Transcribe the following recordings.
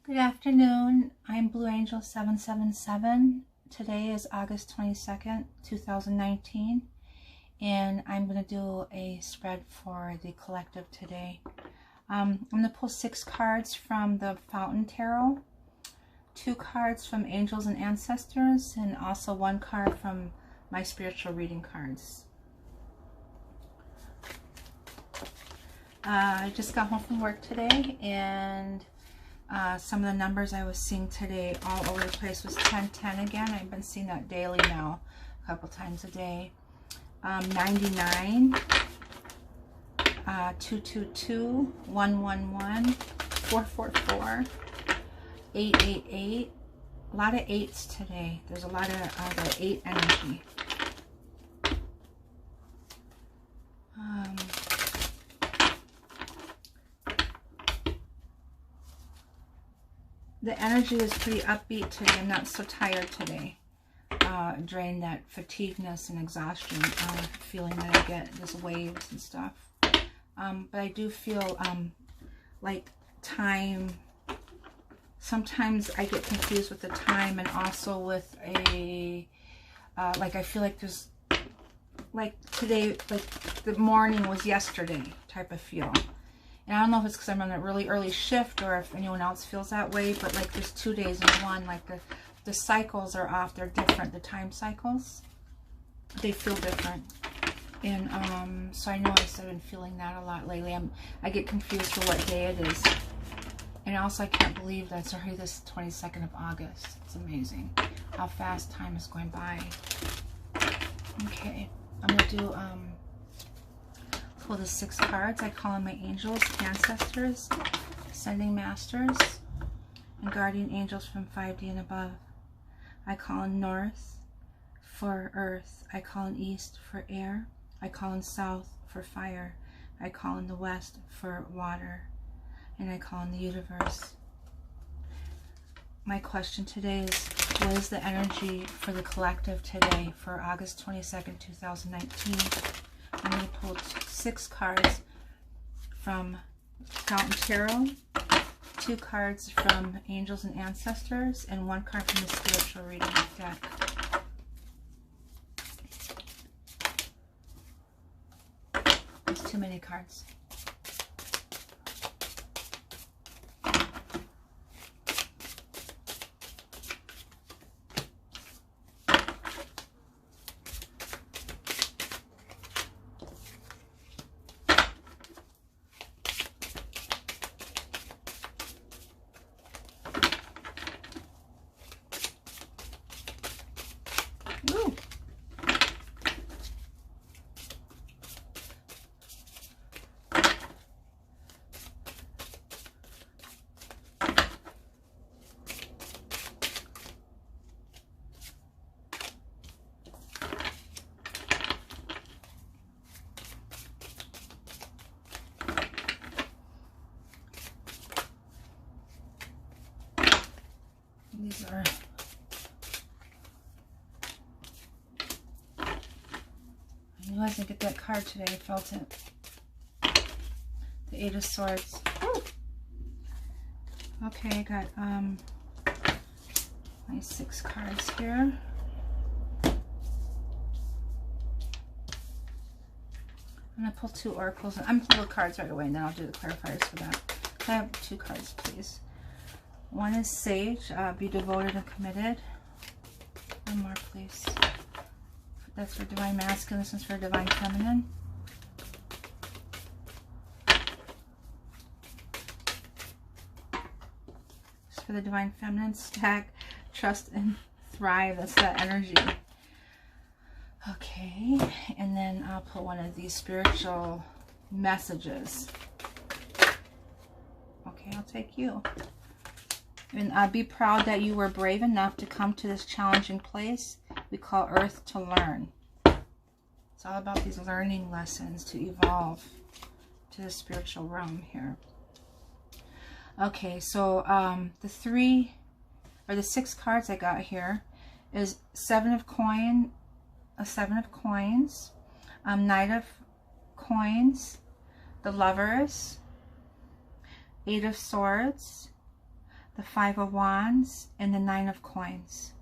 Good afternoon. I'm Blue Angel 777. Today is August 22nd, 2019, and I'm going to do a spread for the collective today. I'm going to pull 6 cards from the Fountain Tarot, 2 cards from Angels and Ancestors, and also 1 card from my spiritual reading cards. I just got home from work today, and some of the numbers I was seeing today all over the place was 1010 again. I've been seeing that daily now, a couple times a day. 99, 222, 111, 444, 888. A lot of 8s today. There's a lot of the 8 energy. The energy is pretty upbeat today. I'm not so tired today. Drained that fatigueness and exhaustion feeling that I get, these waves and stuff. But I do feel like time, sometimes I get confused with the time, and also with a, like I feel like there's, like today, like the morning was yesterday type of feel. And I don't know if it's because I'm on a really early shift or if anyone else feels that way, but like there's 2 days in one, like the cycles are off. They're different. The time cycles, they feel different. And so I know I've been feeling that a lot lately. I get confused for what day it is. And also I can't believe that it's already this 22nd of August. It's amazing how fast time is going by. Okay, I'm going to do pull the 6 cards. I call on my angels, ancestors, ascending masters, and guardian angels from 5D and above. I call in north for earth. I call in east for air. I call in south for fire. I call in the west for water. And I call in the universe. My question today is, what is the energy for the collective today for August 22nd, 2019? I'm going to pull 6 cards from Fountain Tarot, 2 cards from Angels and Ancestors, and 1 card from the spiritual reading deck. There's too many cards. Ooh. These are, I knew I was going to get that card today. I felt it. The 8 of Swords. Woo! Okay, I got my 6 cards here. I'm going to pull 2 oracles. I'm going to pull the cards right away, and then I'll do the clarifiers for that. Can I have 2 cards, please? 1 is Sage, be devoted and committed. 1 more, please. That's for Divine Masculine. This one's for Divine Feminine. Just for the Divine Feminine, stack, trust, and thrive. That's that energy. Okay, and then I'll put 1 of these spiritual messages. Okay, I'll take you. And be proud that you were brave enough to come to this challenging place we call Earth to learn. It's all about these learning lessons to evolve to the spiritual realm here. Okay, so the 6 cards I got here is 7 of Coins, Knight of Coins, the Lovers, 8 of Swords, the Five of Wands, and the Nine of Coins.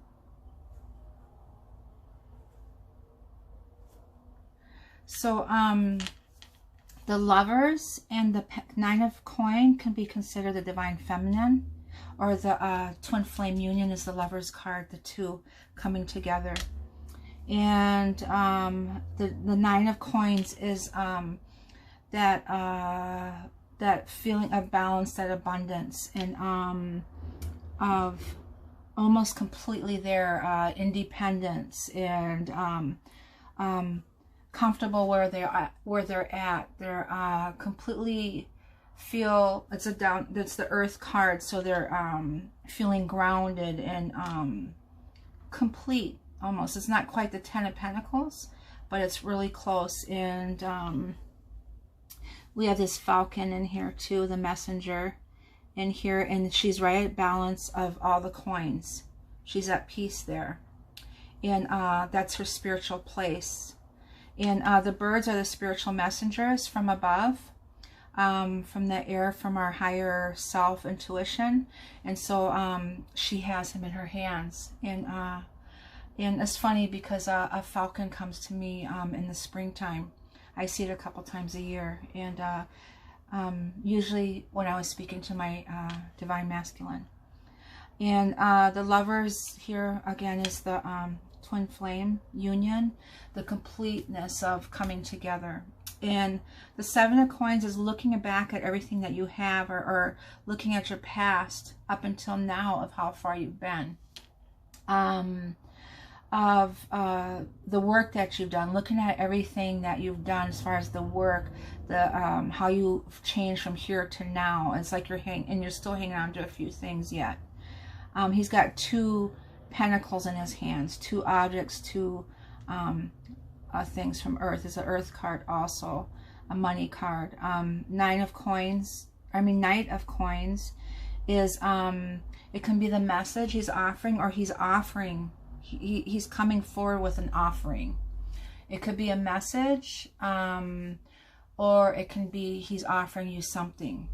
So the Lovers and the Nine of Coin can be considered the Divine Feminine, or the Twin Flame Union is the Lovers card, the two coming together. And the Nine of Coins is that feeling of balance, that abundance, and of almost completely their independence, and comfortable where they're at. They're completely feel, it's the Earth card, so they're feeling grounded and complete almost. It's not quite the Ten of Pentacles, but it's really close. And we have this Falcon in here too, the Messenger in here, and she's right at balance of all the coins. She's at peace there, and that's her spiritual place. And the birds are the spiritual messengers from above, from the air, from our higher self intuition. And so she has him in her hands. And it's funny because a falcon comes to me in the springtime. I see it a couple times a year. And usually when I was speaking to my Divine Masculine. And the Lovers here again is the Twin Flame Union, the completeness of coming together. And the Seven of Coins is looking back at everything that you have, or looking at your past up until now of how far you've been, of the work that you've done, looking at everything that you've done as far as the work, the how you've changed from here to now. It's like you're still hanging on to a few things yet. He's got two Pentacles in his hands, two objects, two things from Earth. It's an Earth card also, a money card. Knight of Coins is, it can be the message he's offering, or he's offering, he's coming forward with an offering. It could be a message, or it can be he's offering you something.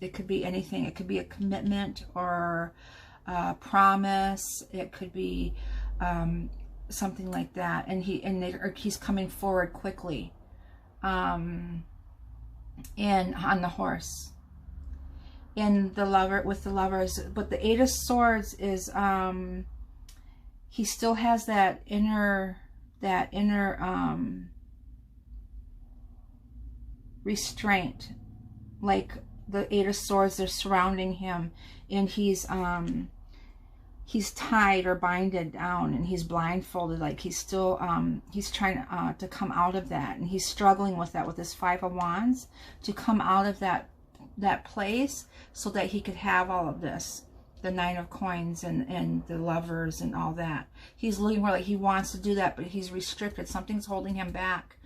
It could be anything. It could be a commitment, or promise. It could be something like that, and he's coming forward quickly, and on the horse. And the lover, with the Lovers, but the Eight of Swords is he still has that inner restraint, like the Eight of Swords, they're surrounding him, and he's tied or binded down, and he's blindfolded, like he's still he's trying to come out of that, and he's struggling with that with his Five of Wands, to come out of that place, so that he could have all of this, the Nine of Coins and the Lovers and all that. He's looking where, like, he wants to do that, but he's restricted. Something's holding him back,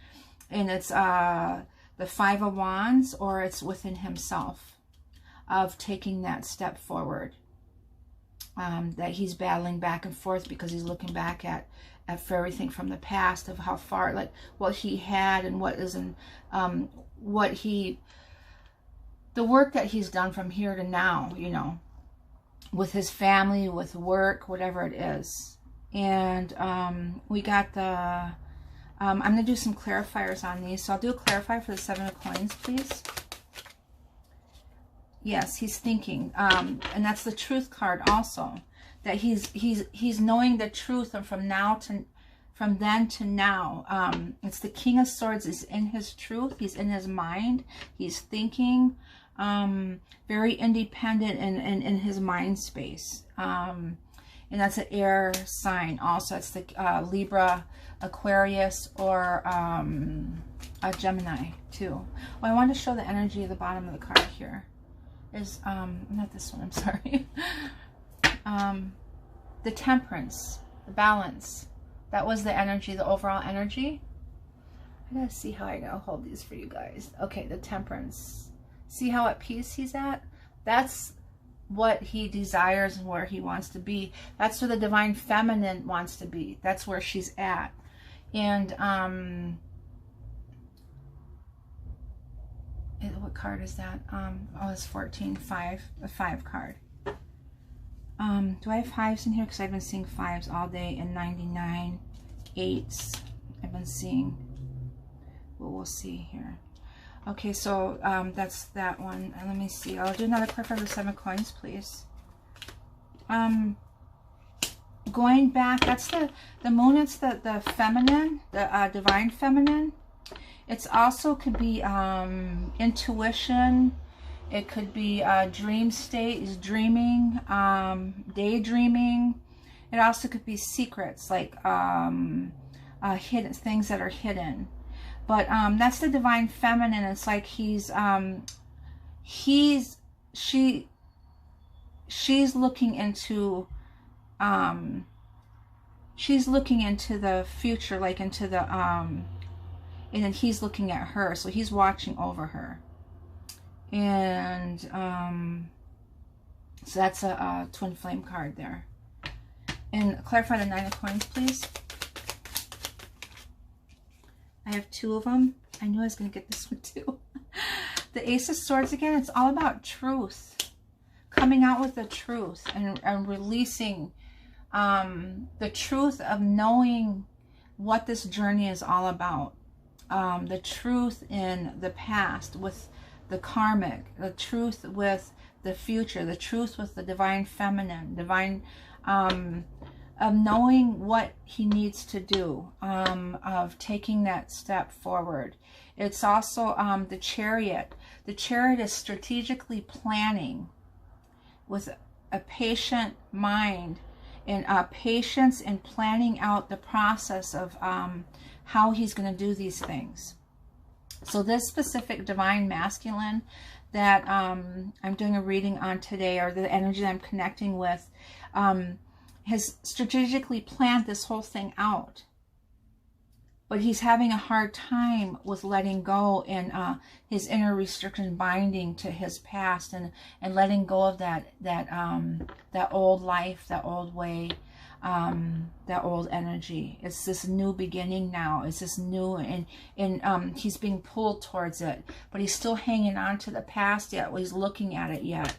and it's the Five of Wands, or it's within himself, of taking that step forward. That he's battling back and forth, because he's looking back at for everything from the past, of how far, like what he had and what isn't, the work that he's done from here to now, you know, with his family, with work, whatever it is. And we got the, I'm going to do some clarifiers on these. So I'll do a clarifier for the Seven of Coins, please. Yes, he's thinking, and that's the Truth card also, that he's knowing the truth, and from then to now. It's the King of Swords is in his truth. He's in his mind. He's thinking, very independent in his mind space. And that's an air sign also. It's the Libra, Aquarius, or a Gemini too. Well, I want to show the energy of the bottom of the card here. Is not this one, I'm sorry. The Temperance, the balance. That was the energy, the overall energy. I gotta see how I gotta hold these for you guys. Okay, the Temperance. See how at peace he's at? That's what he desires and where he wants to be. That's where the Divine Feminine wants to be. That's where she's at. And what card is that? Oh, it's 14, 5, a 5 card. Do I have 5s in here? Because I've been seeing 5s all day, and 99, 8s. I've been seeing. Well, we'll see here. Okay, so that's that one. And let me see. I'll do another card for the 7 coins, please. Going back, that's the moon. It's the feminine, the divine feminine. It's also could be intuition. It could be dream state, is dreaming, daydreaming. It also could be secrets, like hidden things that are hidden. But that's the divine feminine. It's like she's looking into the future, like into the and then he's looking at her, so he's watching over her. And so that's a twin flame card there. And clarify the 9 of coins, please. I have 2 of them. I knew I was going to get this one too. The Ace of Swords again, it's all about truth. Coming out with the truth and releasing the truth of knowing what this journey is all about. The truth in the past with the karmic, the truth with the future, the truth with the divine feminine, divine, of knowing what he needs to do, of taking that step forward. It's also the Chariot. The Chariot is strategically planning with a patient mind and patience in planning out the process of how he's going to do these things. So this specific divine masculine that I'm doing a reading on today, or the energy that I'm connecting with, has strategically planned this whole thing out. But he's having a hard time with letting go and his inner restriction binding to his past, and letting go of that old life, that old way, that old energy. It's this new beginning now. It's this new, and he's being pulled towards it, but he's still hanging on to the past yet. He's looking at it yet.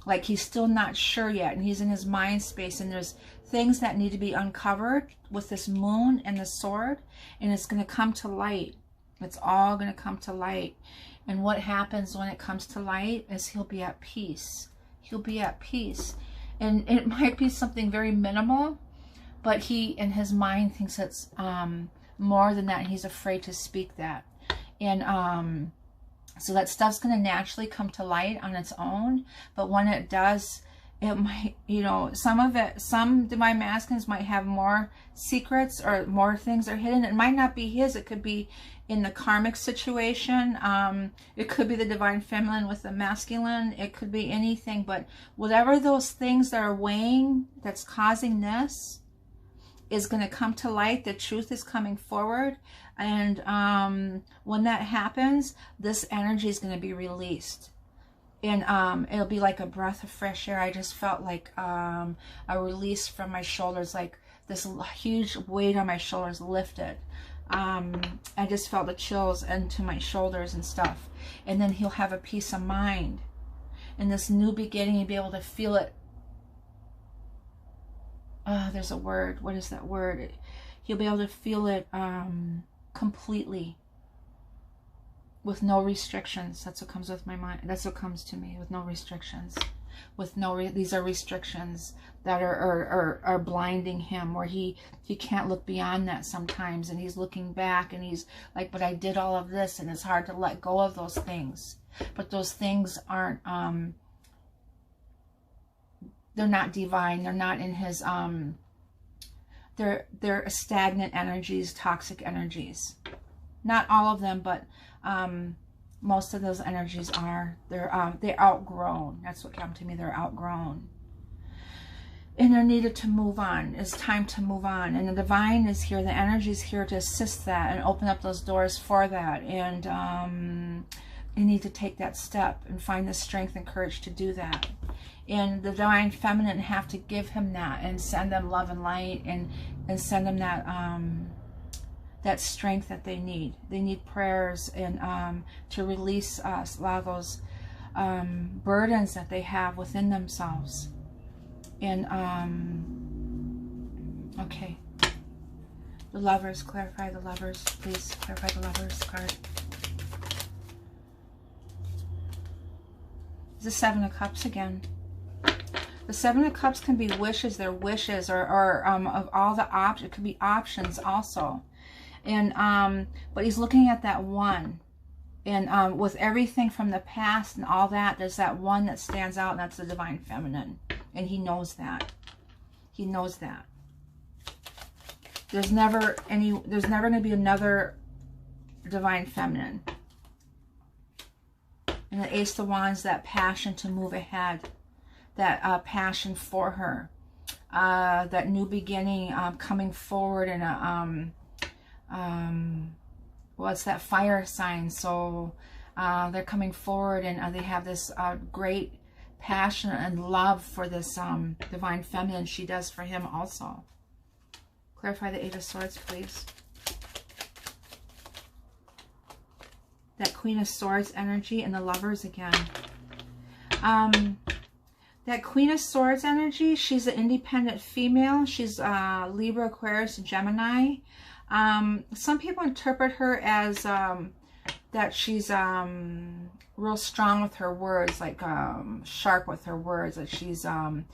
Like he's still not sure yet, and he's in his mind space, and there's things that need to be uncovered with this moon and the sword, and it's going to come to light. It's all going to come to light. And what happens when it comes to light is he'll be at peace. He'll be at peace. And it might be something very minimal, but he in his mind thinks it's more than that, and he's afraid to speak that. And so that stuff's going to naturally come to light on its own. But when it does, it might, you know, some divine masculines might have more secrets or more things are hidden. It might not be his. It could be in the karmic situation. It could be the divine feminine with the masculine. It could be anything. But whatever those things that are weighing, that's causing this, is going to come to light. The truth is coming forward. And when that happens, this energy is going to be released. And it'll be like a breath of fresh air. I just felt like a release from my shoulders, like this huge weight on my shoulders lifted. I just felt the chills into my shoulders and stuff. And then he'll have a peace of mind. In this new beginning, you'll be able to feel it. There's a word. What is that word? He'll be able to feel it completely, with no restrictions. That's what comes with my mind. That's what comes to me, with no restrictions. With no, these are restrictions that are blinding him, where he can't look beyond that sometimes, and he's looking back, and he's like, but I did all of this, and it's hard to let go of those things. But those things aren't, they're not divine. They're not in his, they're stagnant energies, toxic energies. Not all of them, but most of those energies are. They're outgrown. That's what came to me. They're outgrown. And they're needed to move on. It's time to move on. And the divine is here. The energy is here to assist that and open up those doors for that. And you need to take that step and find the strength and courage to do that. And the divine feminine have to give him that and send them love and light, and send him that that strength that they need. They need prayers and to release a lot of those burdens that they have within themselves. And okay, the Lovers, clarify the Lovers, please clarify the Lovers card. The Seven of Cups again. The Seven of Cups can be wishes, their wishes, or of all the options. It could be options also. And but he's looking at that one. And with everything from the past and all that, there's that one that stands out, and that's the Divine Feminine. And he knows that. He knows that. There's never going to be another Divine Feminine. And the Ace of Wands, that passion to move ahead. That passion for her. That new beginning coming forward in a... well, it's that fire sign. So they're coming forward, and they have this great passion and love for this Divine Feminine. She does for him also. Clarify the Eight of Swords, please. That Queen of Swords energy and the Lovers again. That Queen of Swords energy, she's an independent female. She's Libra, Aquarius, Gemini. Some people interpret her as that she's real strong with her words, like sharp with her words, like she's in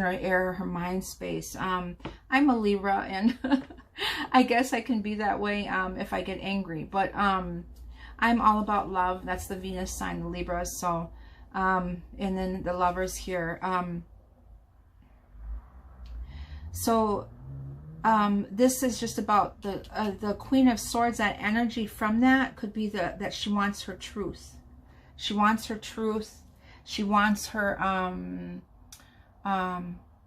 her air, her mind space. I'm a Libra, and I guess I can be that way if I get angry, but I'm all about love. That's the Venus sign, the Libra. So and then the Lovers here. This is just about the Queen of Swords. That energy from that could be that she wants her truth. She wants her truth. She wants her,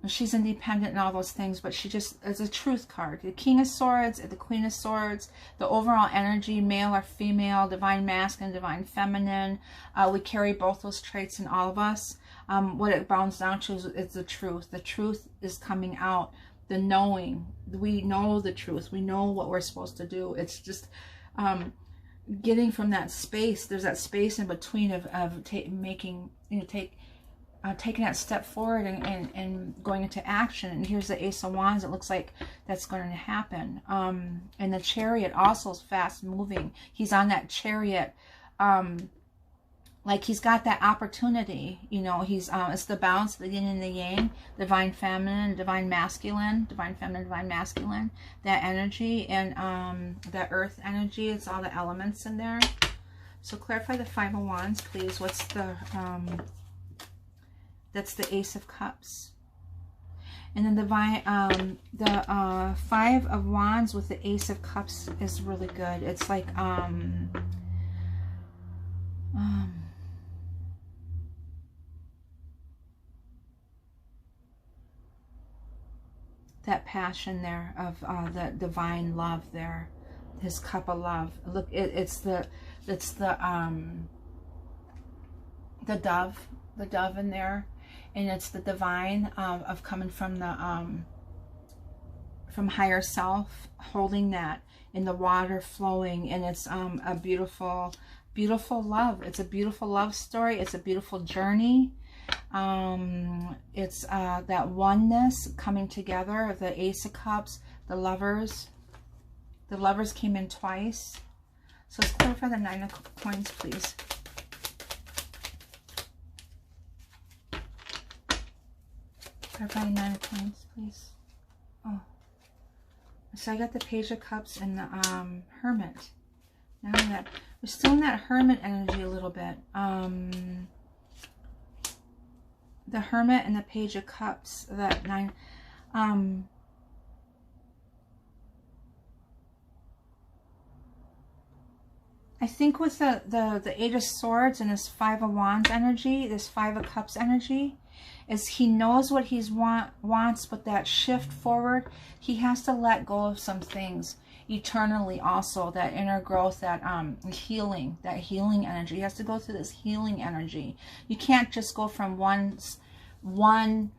she's independent and all those things, but she just, it's a truth card. The King of Swords, the Queen of Swords, the overall energy, male or female, divine masculine, divine feminine. We carry both those traits in all of us. What it bounds down to is the truth. The truth is coming out. The knowing. We know the truth. We know what we're supposed to do. It's just getting from that space. There's that space in between of taking that step forward and going into action. And here's the Ace of Wands. It looks like that's going to happen. And the Chariot also is fast moving. He's on that Chariot. Like he's got that opportunity, you know, he's, it's the balance, the yin and the yang, divine feminine, divine masculine, divine feminine, divine masculine, that energy, and that earth energy. It's all the elements in there. So clarify the Five of Wands, please. What's the, that's the Ace of Cups. And then the Five of Wands with the Ace of Cups is really good. It's like, that passion there of the divine love there, his cup of love. Look, it's the dove in there, and it's the divine of coming from the from higher self, holding that in the water flowing, and it's a beautiful love. It's a beautiful love story. It's a beautiful journey. It's that oneness coming together of the Ace of Cups, the Lovers. The Lovers came in twice. So let's clarify the Nine of Coins, please. Clarify the Nine of Coins, please. Oh. So I got the Page of Cups and the Hermit. Now that we're still in that Hermit energy a little bit. The Hermit and the Page of Cups, that nine. I think with the Eight of Swords and this Five of Wands energy, this Five of Cups energy, is he knows what he wants, but that shift forward, he has to let go of some things eternally also, that inner growth, that healing energy. He has to go through this healing energy. You can't just go from one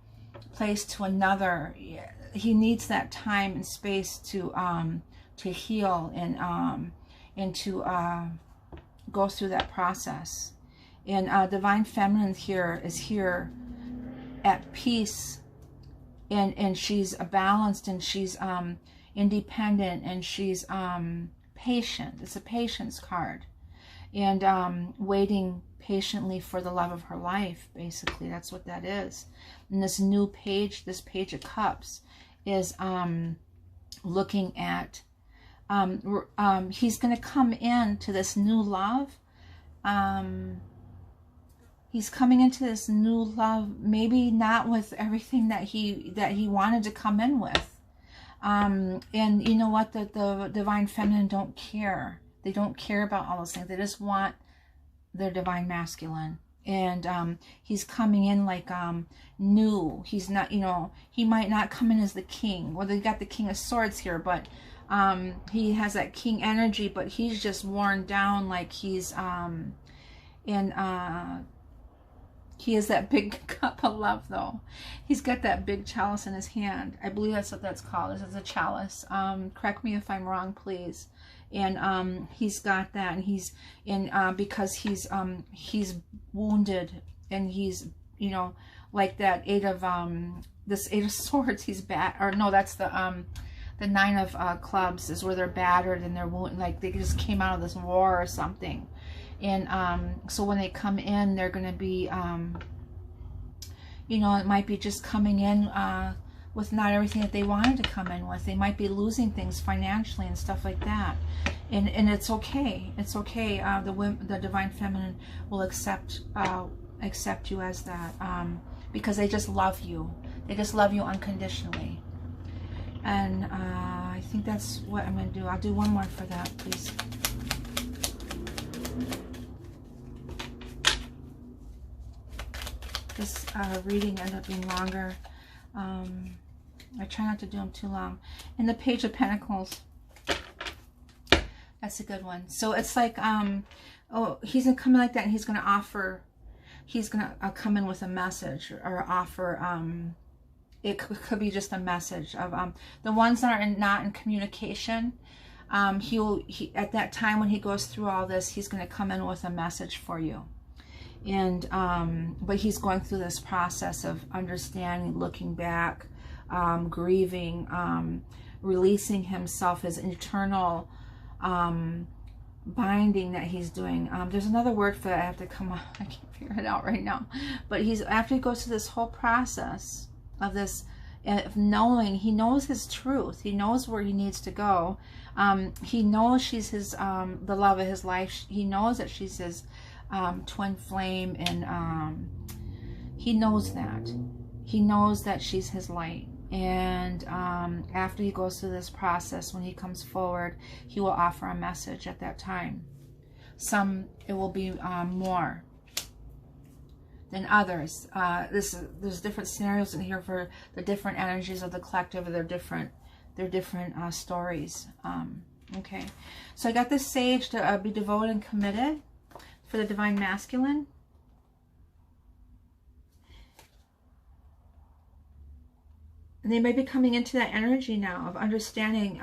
place to another. He needs that time and space to heal and to go through that process. And Divine Feminine here is here at peace, and she's balanced, and she's independent, and she's patient. It's a patience card, and waiting patiently for the love of her life. Basically, that's what that is. And this new page, this Page of Cups, is looking at he's going to come into this new love. He's coming into this new love, maybe not with everything that he wanted to come in with. And you know what? The Divine Feminine don't care. They don't care about all those things. They just want their Divine Masculine. And he's coming in like new. He's not, you know, he might not come in as the king. Well, they got the King of Swords here, but he has that king energy, but he's just worn down, like he's he has that big cup of love, though. He's got that big chalice in his hand. I believe that's what that's called. This is a chalice. Correct me if I'm wrong, please. And he's got that, and he's in because he's wounded, and he's, you know, like that this Eight of Swords. He's bad, or no, that's the Nine of Clubs is where they're battered and they're wounded, like they just came out of this war or something. And so when they come in, they're going to be, you know, it might be just coming in with not everything that they wanted to come in with. They might be losing things financially and stuff like that. And it's okay. It's okay. The Divine Feminine will accept you as that, because they just love you. They just love you unconditionally. And I think that's what I'm going to do. I'll do one more for that, please. This reading ended up being longer. I try not to do them too long. And the Page of Pentacles. That's a good one. So it's like, oh, he's going to come in like that, and he's going to offer, he's going to come in with a message or offer, it could be just a message of the ones that are not in communication. He at that time when he goes through all this, he's going to come in with a message for you. And but he's going through this process of understanding, looking back, grieving, releasing himself, his internal binding that he's doing. There's another word for that. I have to come up. I can't figure it out right now. But he's, after he goes through this whole process of this, of knowing, he knows his truth. He knows where he needs to go. He knows she's his the love of his life. He knows that she's his twin flame, and he knows that. He knows that she's his light. And after he goes through this process, when he comes forward, he will offer a message at that time. Some, it will be more than others. There's different scenarios in here for the different energies of the collective, or their different stories. Okay, so I got this Sage to be devoted and committed for the Divine Masculine. And they may be coming into that energy now of understanding.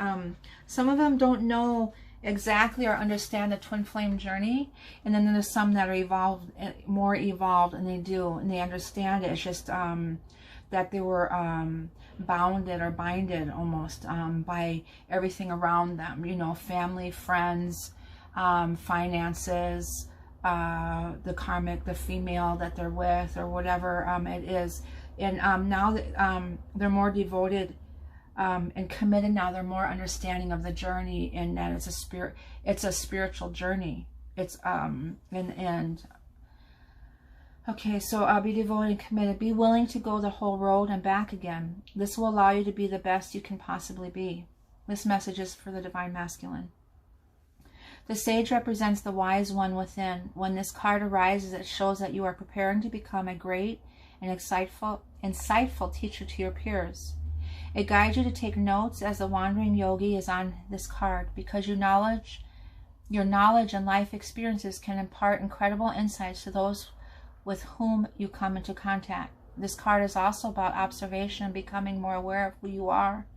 Some of them don't know exactly or understand the twin flame journey, and then there's some that are evolved, more evolved, and they do, and they understand it. It's just that they were bounded or binded almost by everything around them, you know, family, friends, finances, the karmic, the female that they're with, or whatever it is. And now that they're more devoted and committed, now they're more understanding of the journey, and that it's a spiritual journey. It's okay, so I'll be devoted and committed. Be willing to go the whole road and back again. This will allow you to be the best you can possibly be. This message is for the Divine Masculine. The Sage represents the wise one within. When this card arises, it shows that you are preparing to become a great and insightful teacher to your peers. It guides you to take notes as the wandering yogi is on this card, because your knowledge and life experiences can impart incredible insights to those with whom you come into contact. This card is also about observation and becoming more aware of who you are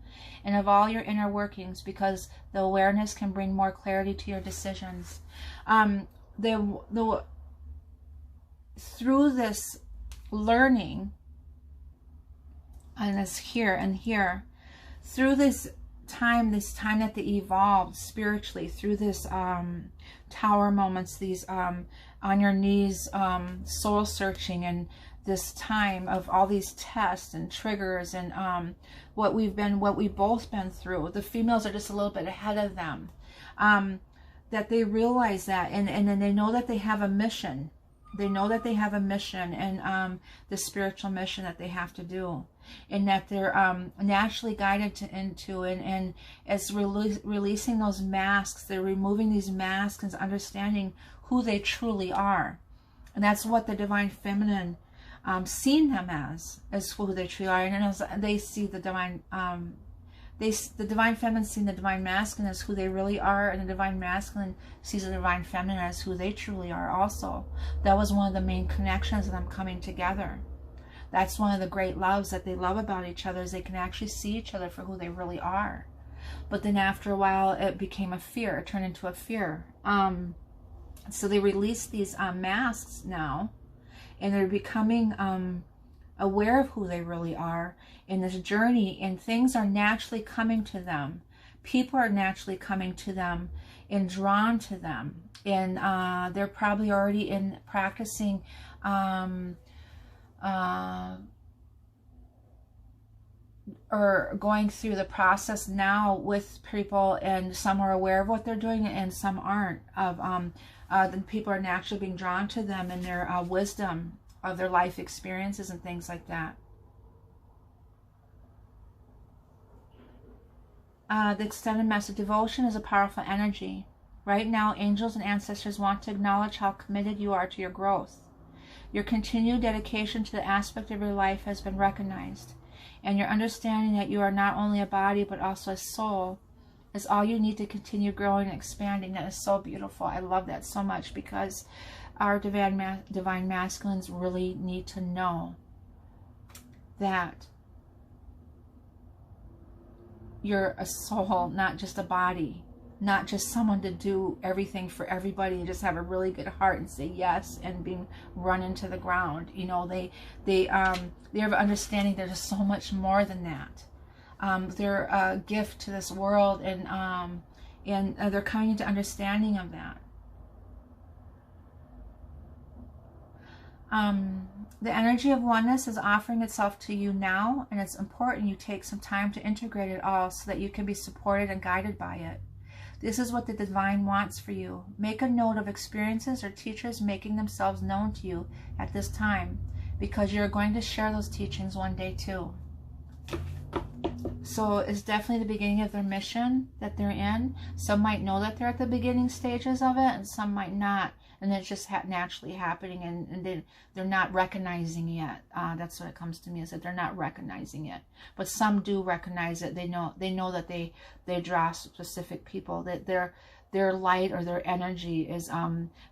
and of all your inner workings, because the awareness can bring more clarity to your decisions. Through this learning, and this here and here, through this time that they evolved spiritually, through this tower moments, these on your knees soul searching, and this time of all these tests and triggers, and what we've both been through. The females are just a little bit ahead of them, that they realize that, and then they know that they have a mission. They know that they have a mission, and the spiritual mission that they have to do, and that they're naturally guided into, and as releasing those masks, they're removing these masks and understanding who they truly are. And that's what the Divine Feminine seen them as who they truly are. And as they see the Divine the Divine Feminine seeing the Divine Masculine as who they really are, and the Divine Masculine sees the Divine Feminine as who they truly are also. That was one of the main connections of them coming together. That's one of the great loves that they love about each other, is they can actually see each other for who they really are. But then after a while, it became a fear. It turned into a fear. So they release these masks now, and they're becoming aware of who they really are in this journey, and things are naturally coming to them. People are naturally coming to them and drawn to them, and they're probably already in practicing or going through the process now with people, and some are aware of what they're doing and some aren't. Then people are naturally being drawn to them and their wisdom of their life experiences and things like that. The extended message: devotion is a powerful energy. Right now, angels and ancestors want to acknowledge how committed you are to your growth. Your continued dedication to the aspect of your life has been recognized, and your understanding that you are not only a body but also a soul is all you need to continue growing and expanding. That is so beautiful. I love that so much, because our divine masculines really need to know that you're a soul, not just a body, not just someone to do everything for everybody and just have a really good heart and say yes and being run into the ground. You know, they have an understanding there's just so much more than that. They're a gift to this world, and they're coming into understanding of that. The energy of oneness is offering itself to you now, and it's important you take some time to integrate it all so that you can be supported and guided by it. This is what the divine wants for you. Make a note of experiences or teachers making themselves known to you at this time, because you're going to share those teachings one day too. So it's definitely the beginning of their mission that they're in. Some might know that they're at the beginning stages of it, and some might not. And it's just naturally happening, and they're not recognizing yet. That's what it comes to me, is that they're not recognizing it. But some do recognize it. They know that they draw specific people, that their light or their energy is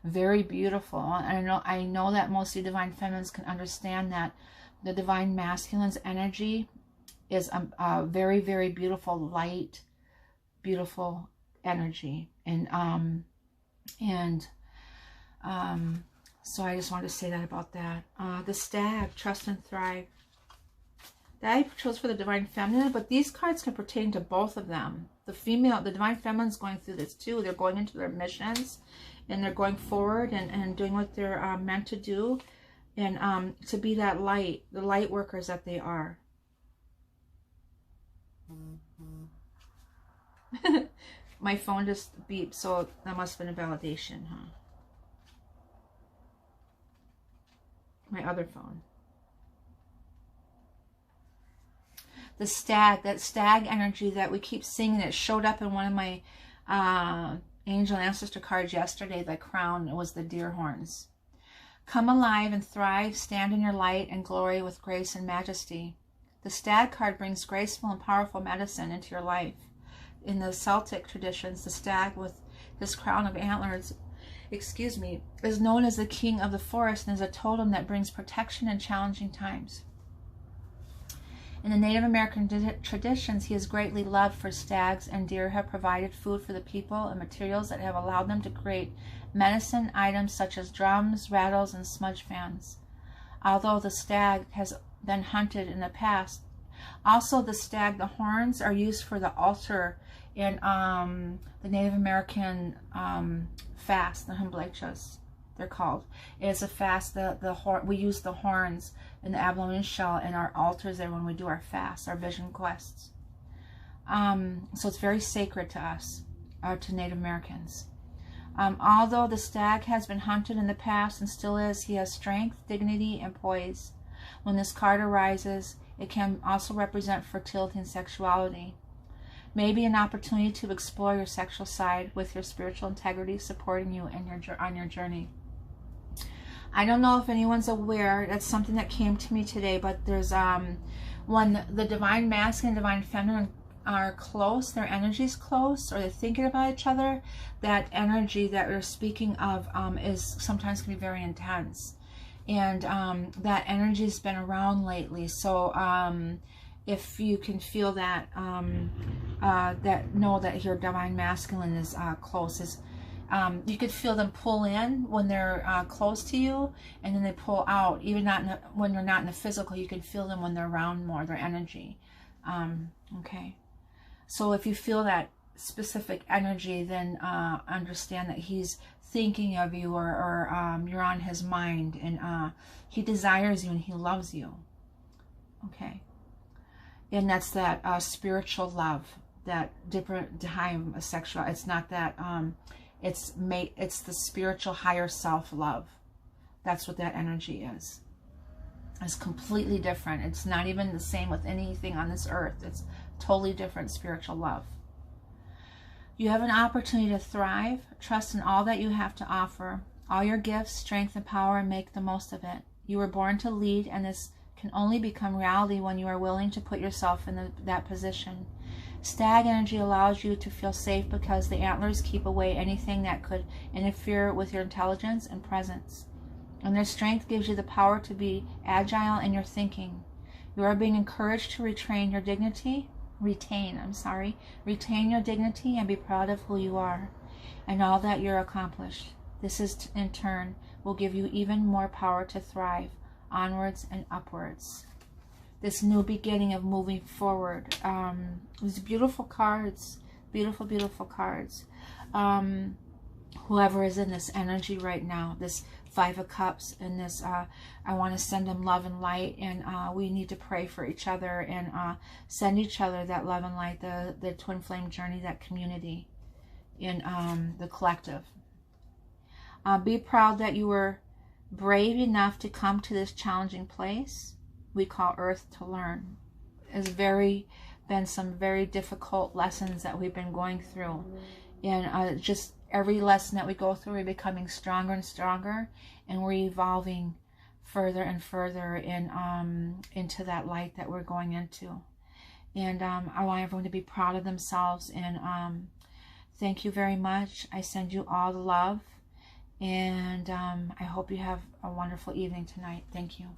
very beautiful. And I know that most of the divine feminines can understand that the divine masculine's energy is a very, very beautiful light, beautiful energy, so I just wanted to say that about that. The stag, trust and thrive. That I chose for the divine feminine, but these cards can pertain to both of them. The divine feminine is going through this too. They're going into their missions, and they're going forward and doing what they're meant to do, and to be that light, the light workers that they are. My phone just beeped, so that must have been a validation, huh? My other phone. The stag, that stag energy that we keep seeing, it showed up in one of my angel ancestor cards yesterday. The crown was the deer horns. Come alive and thrive, stand in your light and glory with grace and majesty. The stag card brings graceful and powerful medicine into your life. In the Celtic traditions, the stag with his crown of antlers, is known as the king of the forest, and is a totem that brings protection in challenging times. In the Native American traditions, he is greatly loved, for stags and deer have provided food for the people and materials that have allowed them to create medicine items such as drums, rattles, and smudge fans. Although the stag has been hunted in the past, also the stag, the horns are used for the altar in the Native American fast, the humblechas, they're called. It's a fast. We use the horns and the abalone shell in our altars there when we do our fasts, our vision quests. So it's very sacred to us, to Native Americans. Although the stag has been hunted in the past and still is, he has strength, dignity, and poise. When this card arises, it can also represent fertility and sexuality. Maybe an opportunity to explore your sexual side with your spiritual integrity supporting you on your journey. I don't know if anyone's aware, that's something that came to me today, but there's when the divine masculine and divine feminine are close, their energy's close, or they're thinking about each other, that energy that we're speaking of is sometimes can be very intense. And that energy's been around lately. So if you can feel that, know that your divine masculine is close. You could feel them pull in when they're close to you, and then they pull out. Even when they're not in the physical, you can feel them when they're around more, their energy. Okay. So if you feel that specific energy, then understand that he's thinking of you, or you're on his mind, and he desires you and he loves you. Okay. And that's that spiritual love, that different time of sexual. It's not that it's the spiritual higher self love. That's what that energy is. It's completely different. It's not even the same with anything on this earth. It's totally different spiritual love. You have an opportunity to thrive. Trust in all that you have to offer, all your gifts, strength, and power, and make the most of it. You were born to lead, and this can only become reality when you are willing to put yourself in that position. Stag energy allows you to feel safe because the antlers keep away anything that could interfere with your intelligence and presence. And their strength gives you the power to be agile in your thinking. You are being encouraged to retain your dignity and be proud of who you are and all that you're accomplished. This is, in turn, will give you even more power to thrive onwards and upwards. This new beginning of moving forward. These beautiful cards, beautiful, beautiful cards. Whoever is in this energy right now, this Five of Cups, and this, I want to send them love and light, and we need to pray for each other and send each other that love and light, the twin flame journey, that community in the collective. Be proud that you were brave enough to come to this challenging place we call Earth to learn. It's been some very difficult lessons that we've been going through, and just every lesson that we go through, we're becoming stronger and stronger, and we're evolving further and further into that light that we're going into. And I want everyone to be proud of themselves, and thank you very much. I send you all the love, and I hope you have a wonderful evening tonight. Thank you.